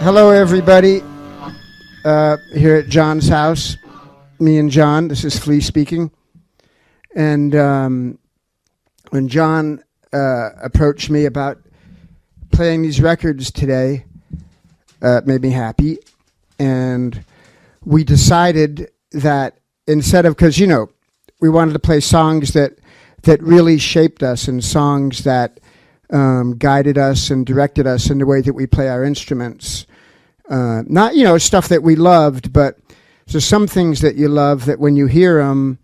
Hello, everybody. Here at John's house, me and John. This is Flea speaking. And when John approached me about playing these records today, it made me happy. And we decided that instead of, because, you know, we wanted to play songs that really shaped us and songs that guided us and directed us in the way that we play our instruments. Not, you know, stuff that we loved, but there's some things that you love that when you hear them,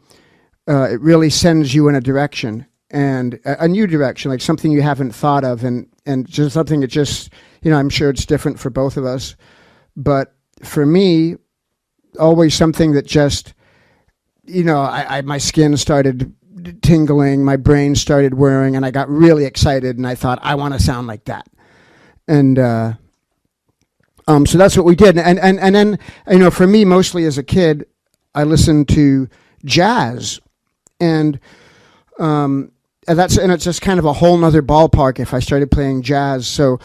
it really sends you in a direction, and a new direction, like something you haven't thought of, and just something that just, you know, I'm sure it's different for both of us. But for me, always something that just, you know, my skin started tingling, my brain started whirring, and I got really excited, and I thought, I want to sound like that. And so that's what we did. And then, you know, for me, mostly as a kid, I listened to jazz, and it's just kind of a whole nother ballpark if I started playing jazz. So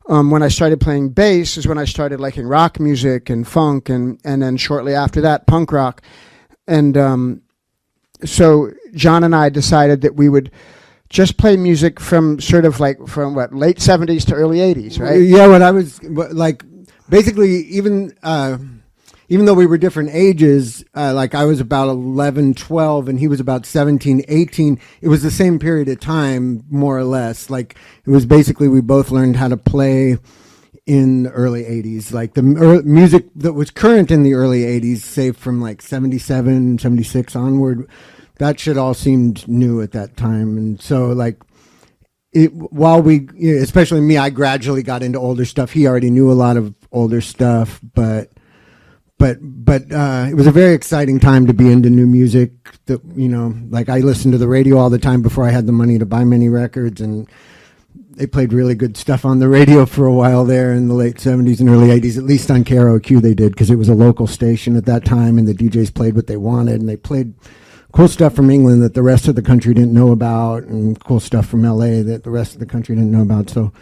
when I started playing bass is when I started liking rock music and funk, and then shortly after that, punk rock. And so John and I decided that we would just play music from sort of like from what, late 70s to early 80s, right? Yeah, when I was like, basically, even though we were different ages, like I was about 11, 12, and he was about 17, 18, it was the same period of time, more or less. Like, it was basically we both learned how to play in the early 80s. Like, the music that was current in the early 80s, say from like 77, 76 onward, that shit all seemed new at that time. And so, like, while we, especially me, I gradually got into older stuff. He already knew a lot of older stuff, but it was a very exciting time to be into new music. That, you know, like I listened to the radio all the time before I had the money to buy many records, and they played really good stuff on the radio for a while there in the late 70s and early 80s, at least on KROQ they did, because it was a local station at that time, and the DJs played what they wanted, and they played cool stuff from England that the rest of the country didn't know about, and cool stuff from LA that the rest of the country didn't know about. So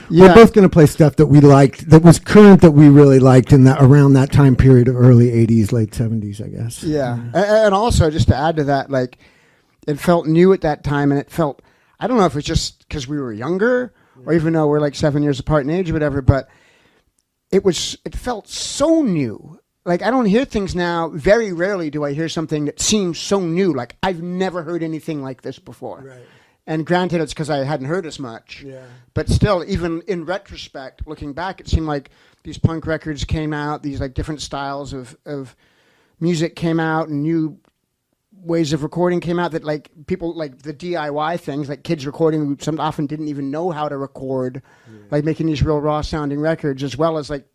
we're both going to play stuff that we liked, that was current, that we really liked in that around that time period of early 80s, late 70s, I guess. Yeah. And also, just to add to that, like, it felt new at that time, and it felt, I don't know if it's just because we were younger, or even though we're like 7 years apart in age or whatever, but it felt so new. Like, I don't hear things now. Very rarely do I hear something that seems so new. Like, I've never heard anything like this before. Right. And granted, it's because I hadn't heard as much. Yeah. But still, even in retrospect, looking back, it seemed like these punk records came out, these like different styles of music came out, and new ways of recording came out that, like, people, like the DIY things, like kids recording who some often didn't even know how to record, like making these real raw sounding records, as well as like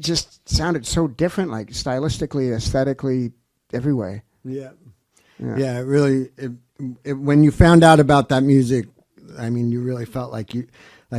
just sounded so different, like stylistically, aesthetically, every way. Yeah, it really. When you found out about that music, I mean, you really felt like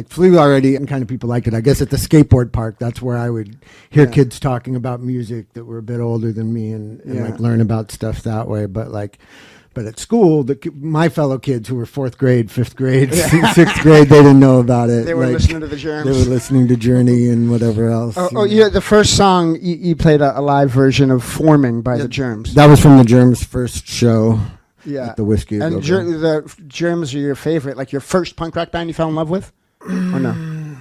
Flea already, and kind of people liked it. I guess at the skateboard park, that's where I would hear kids talking about music that were a bit older than me, and like learn about stuff that way. But at school, my fellow kids who were 4th grade, 5th grade, 6th grade, they didn't know about it. They were listening to the Germs. They were listening to Journey and whatever else. Yeah, the first song, you played a live version of Forming by the Germs. That was from the Germs' first show. Yeah, at the Whiskey. And the Germs are your favorite, like your first punk rock band you fell in love with, or no?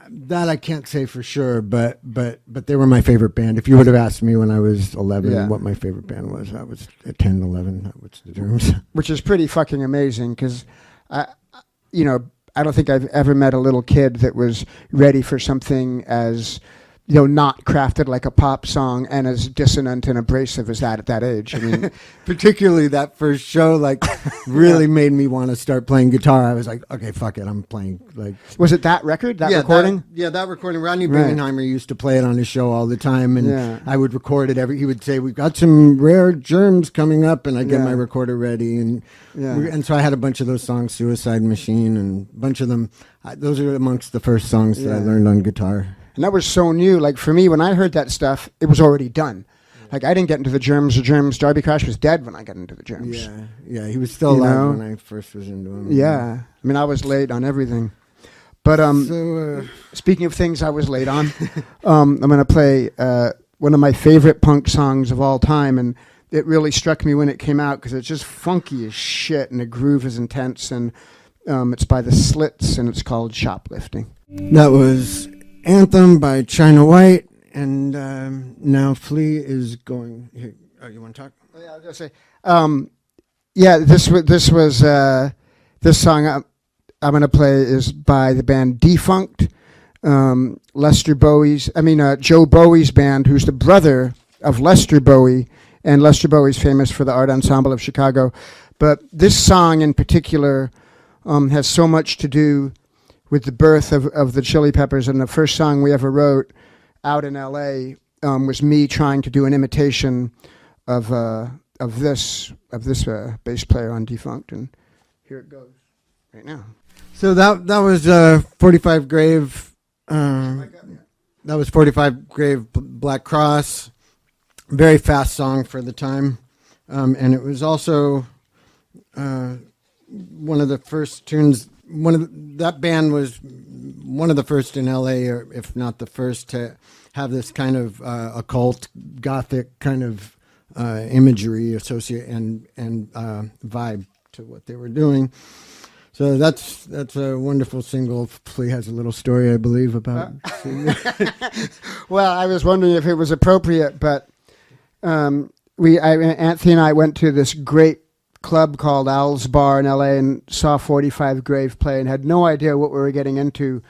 That I can't say for sure, but they were my favorite band. If you would have asked me when I was 11 what my favorite band was, I was at 10, 11. That was the Germs. Which is pretty fucking amazing, because I don't think I've ever met a little kid that was ready for something as, you know, not crafted like a pop song and as dissonant and abrasive as that at that age. I mean, particularly that first show, like, really made me want to start playing guitar. I was like, okay, fuck it, I'm playing. Like, was it that record, that recording? That recording. Rodney Bingenheimer used to play it on his show all the time, and I would record it he would say, we've got some rare Germs coming up, and I'd get my recorder ready, and so I had a bunch of those songs, Suicide Machine, and a bunch of them. Those are amongst the first songs that I learned on guitar. And that was so new. Like, for me, when I heard that stuff, it was already done. Like, I didn't get into the Germs. The Germs, Darby Crash was dead when I got into the Germs. Yeah, he was still alive when I first was into him. Yeah. I mean, I was late on everything. But So, speaking of things I was late on, I'm going to play one of my favorite punk songs of all time, and it really struck me when it came out because it's just funky as shit, and the groove is intense, and it's by the Slits, and it's called Shoplifting. that was Anthem by China White, and now Flea is going. Here, oh, you want to talk? Yeah, I was going to say, this song I'm going to play is by the band Defunct, Joe Bowie's band, who's the brother of Lester Bowie, and Lester Bowie's famous for the Art Ensemble of Chicago. But this song in particular has so much to do with the birth of the Chili Peppers, and the first song we ever wrote out in L.A. Was me trying to do an imitation of this bass player on Defunct, and here it goes right now. So that was 45 Grave. That was 45 Grave Black Cross. Very fast song for the time, and it was also one of the first tunes. That band was one of the first in L.A., or if not the first, to have this kind of occult, gothic kind of imagery associate and vibe to what they were doing. So that's a wonderful single. Flea has a little story, I believe, about. Well, I was wondering if it was appropriate, but Anthony and I went to this great club called Owl's Bar in LA and saw 45 Grave play and had no idea what we were getting into.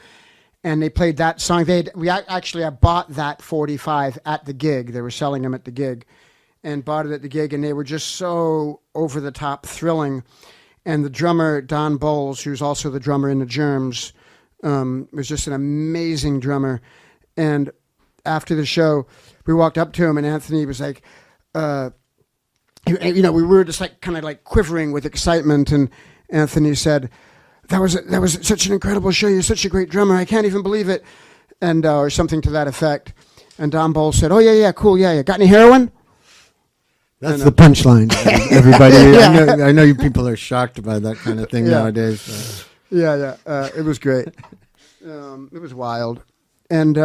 And they played that song. I bought that 45 at the gig. They were selling them at the gig, and bought it at the gig, and they were just so over the top thrilling. And the drummer, Don Bowles, who's also the drummer in the Germs, was just an amazing drummer. And after the show, we walked up to him, and Anthony was like, we were just like kind of like quivering with excitement. And Anthony said, that was such an incredible show. You're such a great drummer. I can't even believe it. And or something to that effect. And Don Bowles said, oh, yeah, cool. Yeah. Got any heroin? That's the punchline, everybody. Yeah. I know you people are shocked by that kind of thing nowadays. So. Yeah. It was great. It was wild. And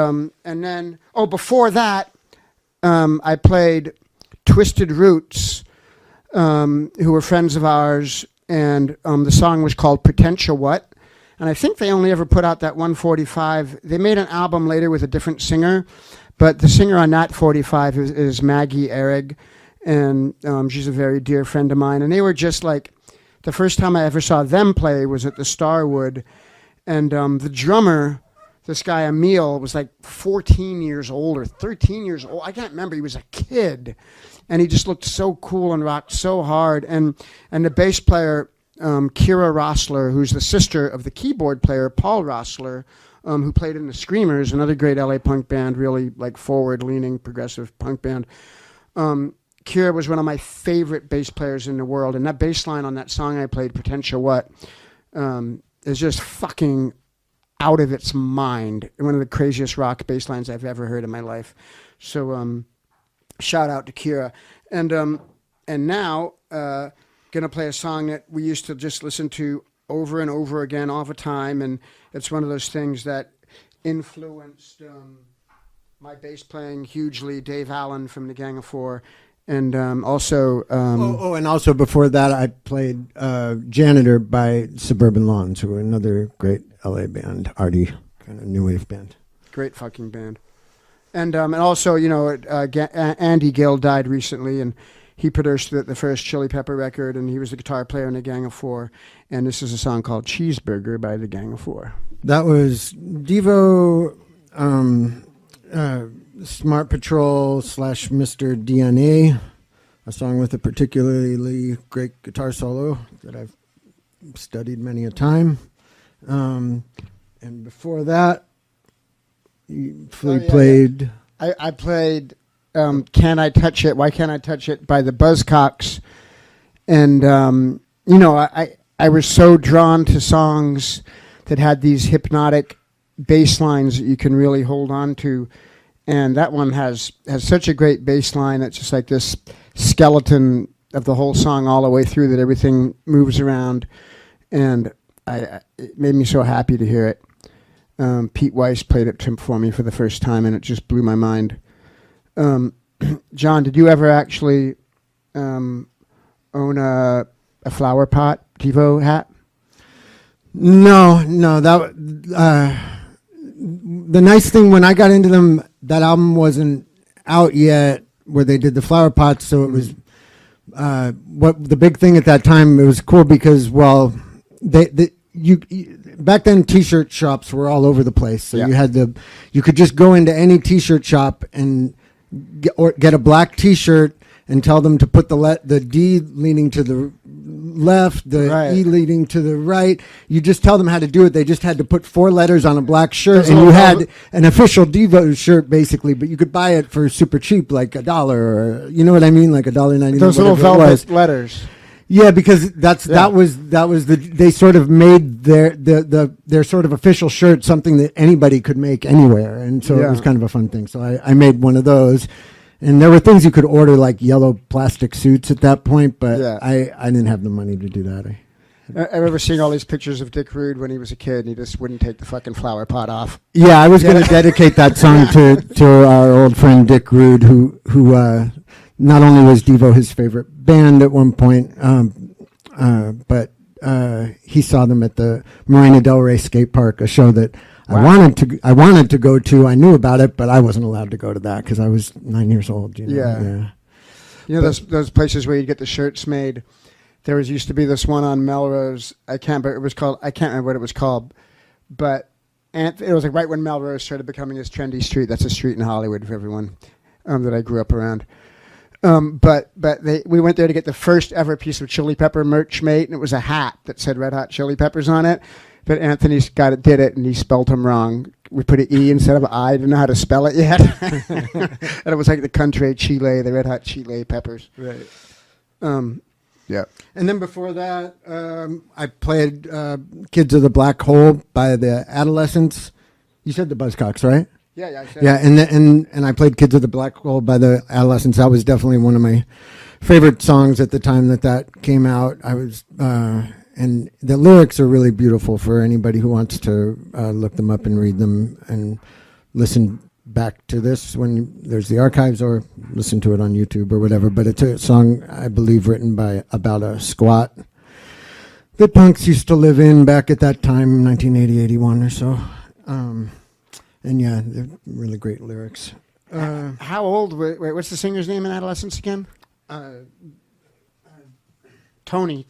then, before that, I played Twisted Roots, who were friends of ours, and the song was called Potential What? And I think they only ever put out that 145. They made an album later with a different singer, but the singer on that 45 is Maggie Ehrig. And she's a very dear friend of mine. And they were just like, the first time I ever saw them play was at the Starwood. And the drummer, this guy Emil, was like 14 years old or 13 years old. I can't remember. He was a kid. And he just looked so cool and rocked so hard. And the bass player, Kira Rossler, who's the sister of the keyboard player, Paul Rossler, who played in the Screamers, another great LA punk band, really like forward-leaning progressive punk band. Kira was one of my favorite bass players in the world, and that bass line on that song I played, Potential What, is just fucking out of its mind. One of the craziest rock bass lines I've ever heard in my life. So shout out to Kira. And now gonna play a song that we used to just listen to over and over again all the time, and it's one of those things that influenced my bass playing hugely. Dave Allen from the Gang of Four. And also... and also before that, I played Janitor by Suburban Lawns, who were another great LA band, arty, kind of new wave band. Great fucking band. And also, Andy Gill died recently, and he produced the first Chili Pepper record, and he was the guitar player in the Gang of Four. And this is a song called Cheeseburger by the Gang of Four. That was Devo... Smart Patrol / Mr. DNA, a song with a particularly great guitar solo that I've studied many a time. And before that, Flea played... Yeah. I played Can I Touch It? Why Can't I Touch It? By the Buzzcocks. And, I was so drawn to songs that had these hypnotic bass lines that you can really hold on to. And that one has such a great bass line. It's just like this skeleton of the whole song all the way through, that everything moves around. And it made me so happy to hear it. Pete Weiss played it for me for the first time, and it just blew my mind. John, did you ever actually own a flower pot Devo hat? No. That the nice thing when I got into them, that album wasn't out yet, where they did the flower pots. So it was what the big thing at that time. It was cool because you back then T-shirt shops were all over the place. So you could just go into any T-shirt shop and get a black T-shirt and tell them to put the D leaning to the left, the E leading to the right. You just tell them how to do it. They just had to put 4 letters on a black shirt, and you had an official Devo shirt basically, but you could buy it for super cheap, like $1, or you know what I mean, like $1.99. Those little velvet letters. Yeah, because that was they sort of made their sort of official shirt something that anybody could make anywhere, and so it was kind of a fun thing. So I made one of those. And there were things you could order, like yellow plastic suits at that point, but I didn't have the money to do that. I remember seeing all these pictures of Dick Rude when he was a kid, and he just wouldn't take the fucking flower pot off. Yeah, I was going to dedicate that song to our old friend Dick Rude, who not only was Devo his favorite band at one point, but he saw them at the Marina Del Rey skate park, a show that I wanted to go to. I knew about it, but I wasn't allowed to go to that because I was 9 years old. You know? Yeah. You know those places where you get the shirts made. There used to be this one on Melrose. I can't remember what it was called, but it was like right when Melrose started becoming this trendy street. That's a street in Hollywood for everyone that I grew up around. But we went there to get the first ever piece of Chili Pepper merch made, and it was a hat that said Red Hot Chili Peppers on it. But Anthony did it, and he spelled them wrong. We put an E instead of an I. Didn't know how to spell it yet. And it was like the Country Chile, the Red Hot Chile Peppers. Right. Yeah. And then before that, I played Kids of the Black Hole by the Adolescents. You said the Buzzcocks, right? Yeah, I said. Yeah, and I played Kids of the Black Hole by the Adolescents. That was definitely one of my favorite songs at the time that came out. I was... and the lyrics are really beautiful for anybody who wants to look them up and read them and listen back to this when there's the archives, or listen to it on YouTube or whatever. But it's a song, I believe, written about a squat that punks used to live in back at that time, 1980, 81 or so. And yeah, they're really great lyrics. How old? Wait, what's the singer's name in Adolescence again? Tony.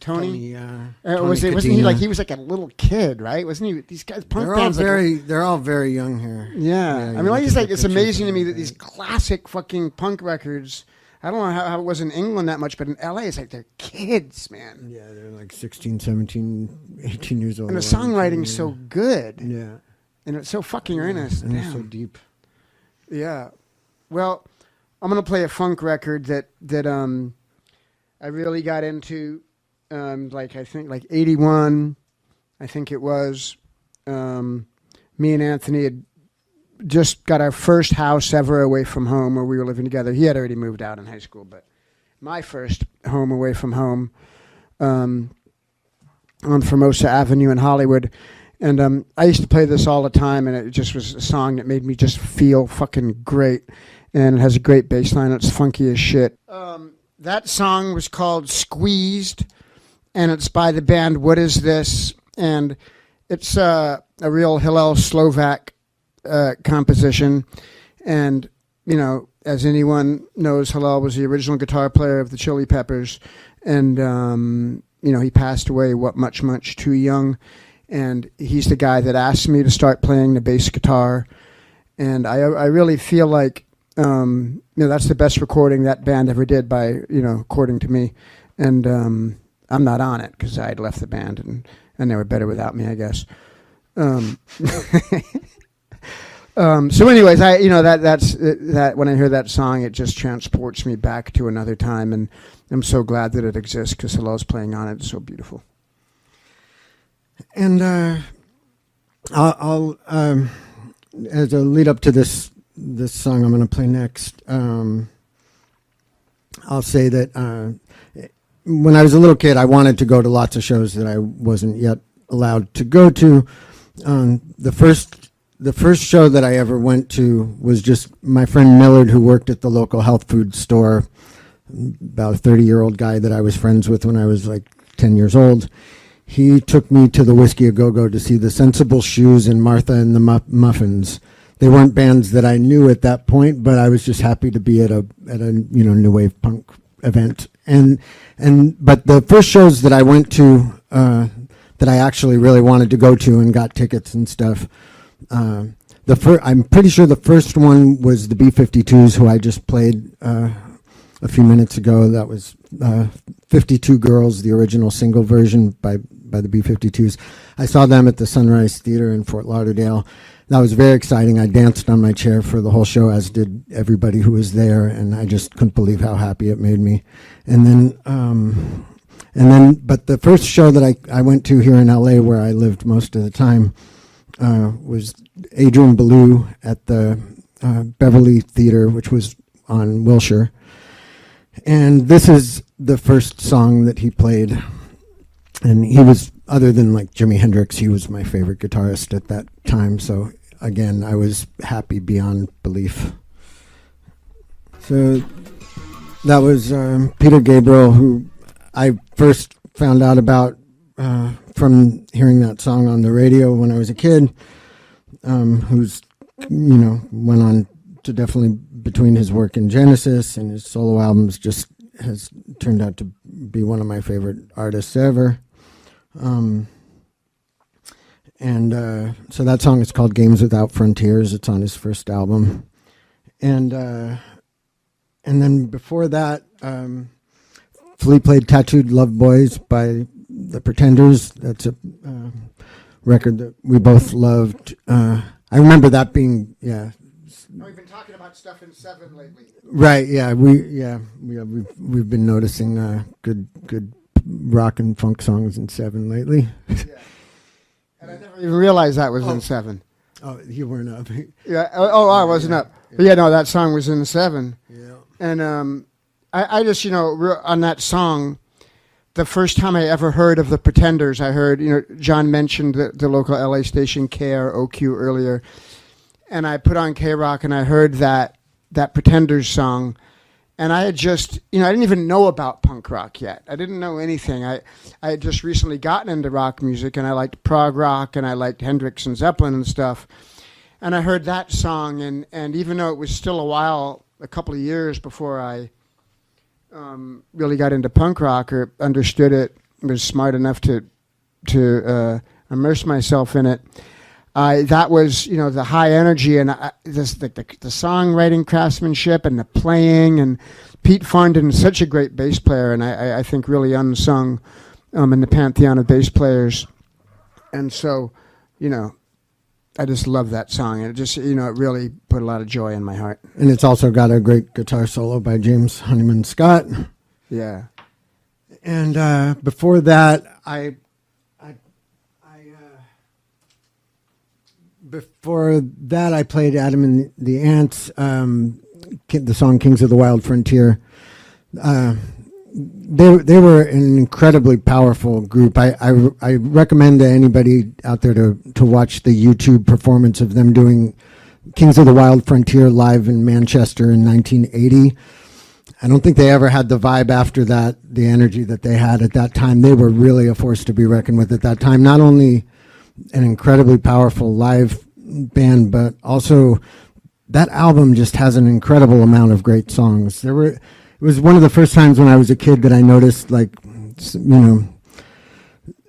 Wasn't he like a little kid, right? Wasn't he? These guys, punk bands, they're all very young here. Yeah, I mean, it's amazing to me that these classic fucking punk records. I don't know how it was in England that much, but in LA, it's like they're kids, man. Yeah, they're like 16, 17, 18 years old. And the songwriting's so good. Yeah, and it's so fucking earnest. And it's so deep. Yeah. Well, I'm gonna play a funk record that I really got into. I think 81, I think it was. Me and Anthony had just got our first house ever away from home where we were living together. He had already moved out in high school, but my first home away from home on Formosa Avenue in Hollywood. And I used to play this all the time, and it just was a song that made me just feel fucking great. And it has a great bass line. It's funky as shit. That song was called Squeezed, and it's by the band What Is This? And it's a real Hillel Slovak composition. And, you know, as anyone knows, Hillel was the original guitar player of the Chili Peppers. And, you know, he passed away, much too young. And he's the guy that asked me to start playing the bass guitar. And I really feel like, you know, that's the best recording that band ever did by, you know, according to me. And I'm not on it because I had left the band and they were better without me, I guess. So anyways, that's when I hear that song, it just transports me back to another time. And I'm so glad that it exists because Hillel's playing on it. It's so beautiful. And I'll as a lead up to this song I'm going to play next, I'll say that when I was a little kid, I wanted to go to lots of shows that I wasn't yet allowed to go to. The first the first show that I ever went to was just my friend Millard, who worked at the local health food store, about a 30-year-old guy that I was friends with when I was like 10 years old. He took me to the Whiskey A Go-Go to see the Sensible Shoes and Martha and the Muffins. They weren't bands that I knew at that point, but I was just happy to be at a new wave punk event. But the first shows that I went to that I actually really wanted to go to and got tickets and stuff. I'm pretty sure the first one was the B-52s, who I just played a few minutes ago. That was 52 Girls, the original single version by the B-52s. I saw them at the Sunrise Theater in Fort Lauderdale. That was very exciting. I danced on my chair for the whole show, as did everybody who was there, and I just couldn't believe how happy it made me. But the first show that I went to here in LA, where I lived most of the time, was Adrian Belew at the Beverly Theater, which was on Wilshire. And this is the first song that he played. And he was, other than like Jimi Hendrix, he was my favorite guitarist at that time. So again, I was happy beyond belief. So that was Peter Gabriel, who I first found out about from hearing that song on the radio when I was a kid, who's, went on to definitely, between his work in Genesis and his solo albums, just has turned out to be one of my favorite artists ever. So that song is called Games Without Frontiers. It's on his first album. And then before that, Flea played Tattooed Love Boys by the Pretenders. That's a record that we both loved. I remember that being, yeah. We've been talking about stuff in Seven lately. Right, yeah. We've been noticing good rock and funk songs in Seven lately. Yeah. And I never even realized that was in Seven. Oh, you weren't up. Yeah. I wasn't up. Yeah. But yeah, no, that song was in Seven. Yeah. And I just, on that song, the first time I ever heard of the Pretenders, I heard, John mentioned the local LA station KROQ earlier, and I put on K-Rock and I heard that Pretenders song, and I had just, I didn't even know about punk rock yet. I didn't know anything. I had just recently gotten into rock music, and I liked prog rock, and I liked Hendrix and Zeppelin and stuff. And I heard that song, and even though it was still a couple of years before I really got into punk rock or understood it, was smart enough to immerse myself in it, that was, the high energy and the songwriting craftsmanship and the playing, and Pete Farndon is such a great bass player, and I think really unsung in the pantheon of bass players. And so, I just love that song, and it just, it really put a lot of joy in my heart. And it's also got a great guitar solo by James Honeyman Scott. Yeah. And before that, I played Adam and the Ants, the song "Kings of the Wild Frontier." They were an incredibly powerful group. I recommend to anybody out there to watch the YouTube performance of them doing Kings of the Wild Frontier live in Manchester in 1980. I don't think they ever had the vibe after that, the energy that they had at that time. They were really a force to be reckoned with at that time. Not only an incredibly powerful live band, but also that album just has an incredible amount of great songs. It was one of the first times when I was a kid that I noticed,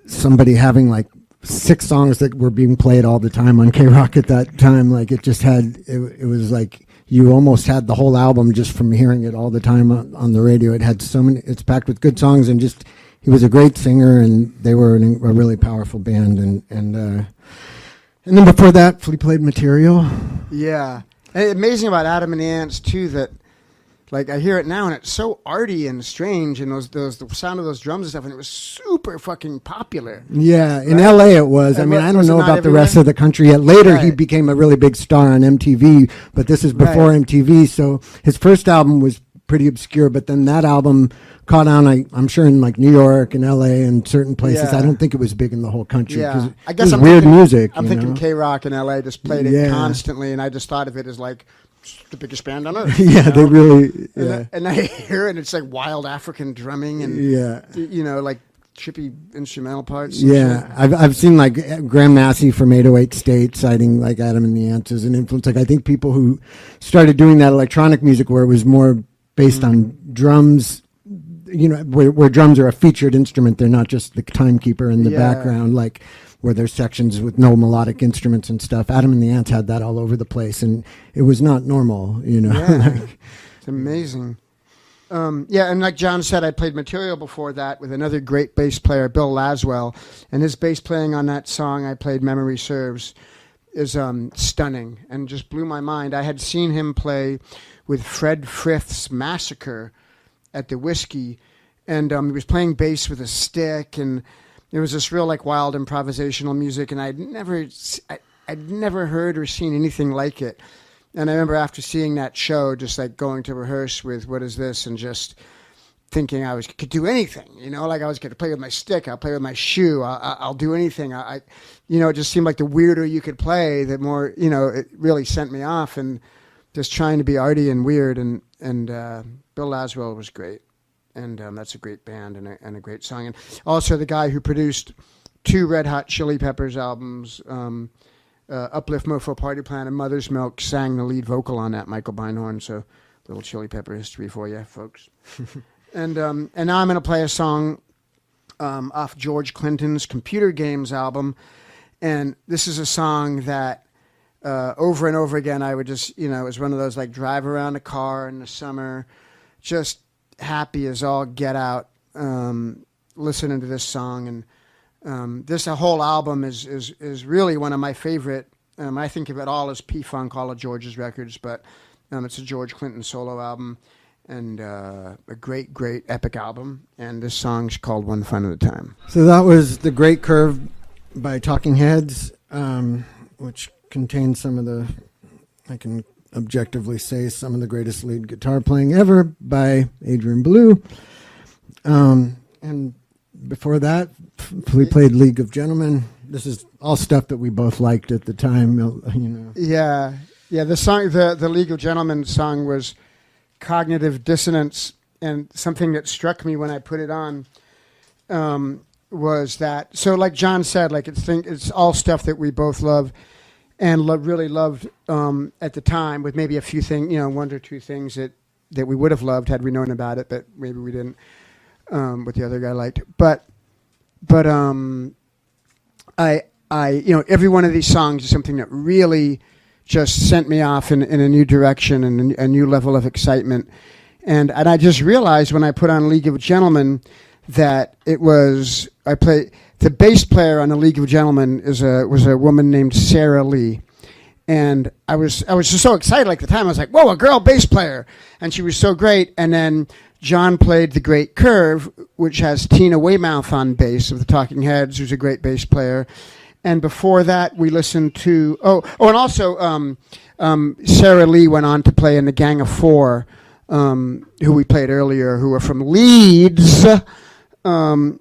somebody having 6 songs that were being played all the time on K-Rock at that time. It was like you almost had the whole album just from hearing it all the time on the radio. It had so many, it's packed with good songs, and just, he was a great singer, and they were a really powerful band. And then before that, Flea played Material. Yeah. And amazing about Adam and the Ants too, that I hear it now and it's so arty and strange, and the sound of those drums and stuff, and it was super fucking popular. Yeah, in LA it was. I mean, I don't know about the rest of the country yet. Later he became a really big star on MTV, but this is before MTV, so his first album was pretty obscure. But then that album caught on, I'm sure, in like New York and LA and certain places. Yeah. I don't think it was big in the whole country. Yeah, I it guess was I'm weird thinking, music. I'm thinking K-Rock in LA just played it Yeah. constantly, and I just thought of it as like the biggest band on earth. Yeah, they really. And, Yeah. and I hear it, and it's like wild African drumming and Yeah. like trippy instrumental parts. Yeah, I've seen like Graham Massey from 808 State citing like Adam and the Ants as an influence. Like I think people who started doing that electronic music where it was more based on drums, where drums are a featured instrument, they're not just the timekeeper in the background, like where there's sections with no melodic instruments and stuff. Adam and the Ants had that all over the place, and it was not normal, Yeah, it's amazing. And like John said, I played material before that with another great bass player, Bill Laswell, and his bass playing on that song I played, Memory Serves, is stunning and just blew my mind. I had seen him play with Fred Frith's Massacre at the Whiskey, and he was playing bass with a stick, and there was this real like wild improvisational music, and I'd never heard or seen anything like it. And I remember after seeing that show, just like going to rehearse with what is this, and just thinking could do anything, like I was going to play with my stick, I'll play with my shoe, I'll do anything. It just seemed like the weirder you could play, the more, it really sent me off, and just trying to be arty and weird. And Bill Laswell was great, and that's a great band and a great song. And also the guy who produced 2 Red Hot Chili Peppers albums, Uplift Mofo Party Plan and Mother's Milk, sang the lead vocal on that, Michael Beinhorn. So little Chili Pepper history for you folks. And now I'm going to play a song off George Clinton's Computer Games album. And this is a song that over and over again I would just, it was one of those like drive around a car in the summer, just happy as all get out, listening to this song. And this whole album is really one of my favorite. I think of it all as P-Funk, all of George's records, but it's a George Clinton solo album, and a great epic album. And this song's called One Fun at a Time. So that was The Great Curve by Talking Heads, which contains some of the, I can objectively say, some of the greatest lead guitar playing ever by Adrian Belew. And before that, we played League of Gentlemen. This is all stuff that we both liked at the time, Yeah. The song, the League of Gentlemen song, was Cognitive Dissonance, and something that struck me when I put it on was that. So, like John said, like it's all stuff that we both love and really loved at the time, with maybe a few things, 1 or 2 things that we would have loved had we known about it, but maybe we didn't. What the other guy liked, but I every one of these songs is something that really just sent me off in a new direction and a new level of excitement, and I just realized when I put on League of Gentlemen that it was the bass player on the League of Gentlemen was a woman named Sarah Lee. And I was just so excited. Like, at the time, I was like, whoa, a girl bass player. And she was so great. And then John played The Great Curve, which has Tina Weymouth on bass of the Talking Heads, who's a great bass player. And before that, we listened to... and also Sarah Lee went on to play in the Gang of Four, who we played earlier, who are from Leeds. And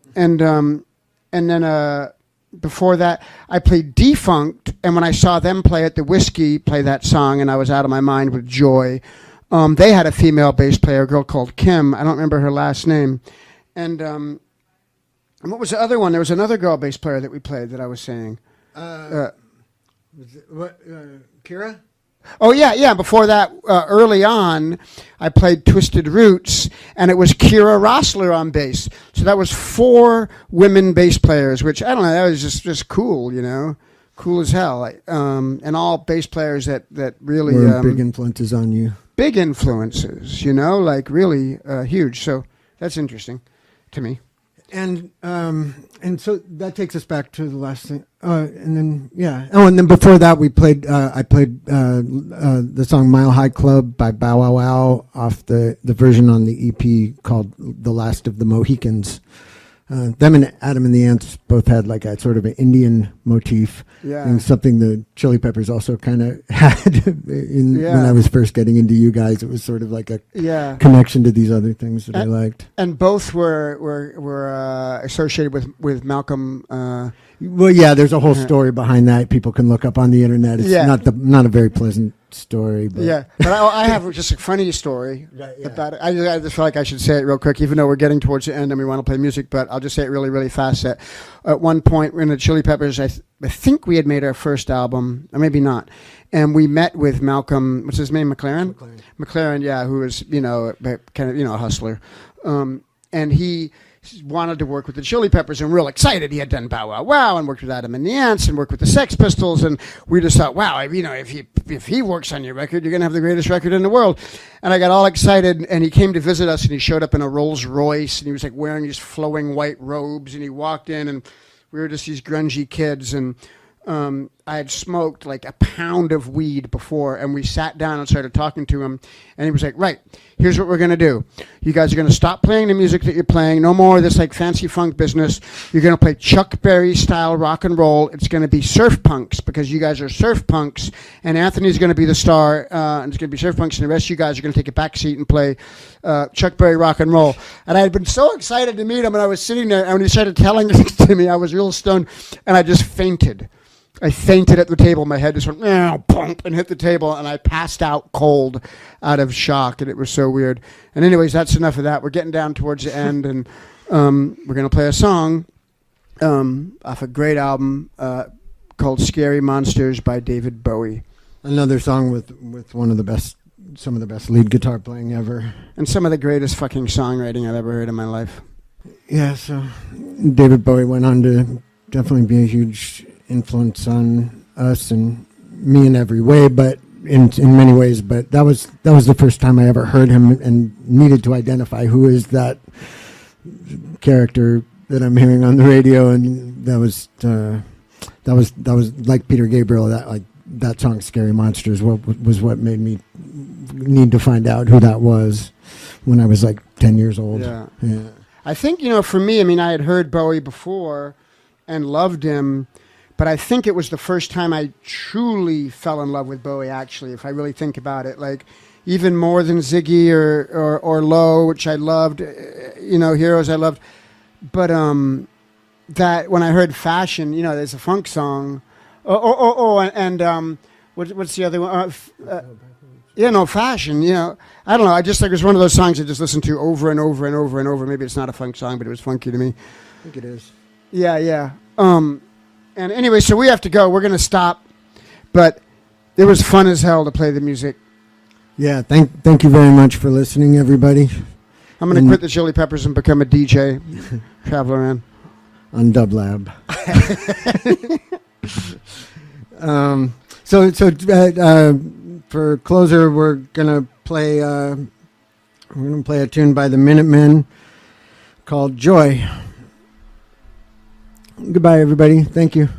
then... before that, I played Defunct, and when I saw them play at the Whiskey, play that song, and I was out of my mind with joy. They had a female bass player, a girl called Kim. I don't remember her last name. And what was the other one? There was another girl bass player that we played that I was saying. Kira? Oh, yeah. Before that, early on, I played Twisted Roots, and it was Kira Rossler on bass. So that was 4 women bass players, which, I don't know, that was just cool, cool as hell. And all bass players that really... were big influences on you. Big influences, like really huge. So that's interesting to me. And so that takes us back to the last thing. And then, yeah. Oh, and then before that, we played. I played the song "Mile High Club" by Bow Wow Wow off the version on the EP called "The Last of the Mohicans." them and Adam and the Ants both had like a sort of an Indian motif. Yeah. And something the Chili Peppers also kind of had when I was first getting into you guys. It was sort of like a connection to these other things that I liked. And both were associated with Malcolm. Well, yeah, there's a whole story behind that. People can look up on the internet. It's not a very pleasant story. But. But I have just a funny story about it. I just feel like I should say it real quick, even though we're getting towards the end and we want to play music, but I'll just say it really, really fast. At one point in the Chili Peppers, I think we had made our first album, or maybe not, and we met with Malcolm, what's his name, McLaren? McLaren, yeah, who was, kind of, a hustler. And he wanted to work with the Chili Peppers, and we were real excited. He had done Bow Wow Wow and worked with Adam and the Ants and worked with the Sex Pistols, and we just thought, wow, if he works on your record, you're going to have the greatest record in the world. And I got all excited, and he came to visit us, and he showed up in a Rolls Royce, and he was like wearing these flowing white robes, and he walked in, and we were just these grungy kids, and I had smoked like a pound of weed before, and we sat down and started talking to him, and he was like, right, here's what we're going to do. You guys are going to stop playing the music that you're playing. No more of this like fancy funk business. You're going to play Chuck Berry style rock and roll. It's going to be surf punks because you guys are surf punks, and Anthony's going to be the star, and it's going to be surf punks, and the rest of you guys are going to take a back seat and play Chuck Berry rock and roll. And I had been so excited to meet him, and I was sitting there, and when he started telling it to me, I was real stoned, and I just fainted. I fainted at the table. My head just went, bump, and hit the table, and I passed out cold out of shock, and it was so weird. And anyways, that's enough of that. We're getting down towards the end, and we're going to play a song off a great album called Scary Monsters by David Bowie. Another song with some of the best lead guitar playing ever. And some of the greatest fucking songwriting I've ever heard in my life. Yeah, so David Bowie went on to definitely be a huge influence on us and me in every way, but in many ways. But that was the first time I ever heard him and needed to identify who is that character that I'm hearing on the radio, and that was like Peter Gabriel. That song "Scary Monsters" was what made me need to find out who that was when I was like 10 years old. Yeah. I think for me, I had heard Bowie before and loved him. But I think it was the first time I truly fell in love with Bowie, actually, if I really think about it. Like, even more than Ziggy or Low, which I loved, Heroes I loved. But that when I heard Fashion, there's a funk song. And what's the other one? Fashion, I don't know. I just it was one of those songs I just listened to over and over and over and over. Maybe it's not a funk song, but it was funky to me. I think it is. Yeah. And anyway, so we have to go. We're going to stop. But it was fun as hell to play the music. Yeah, thank you very much for listening, everybody. I'm going to quit the Chili Peppers and become a DJ. Travel around. On Dublab. For closer, we're going to play a tune by the Minutemen called Joy. Goodbye, everybody. Thank you.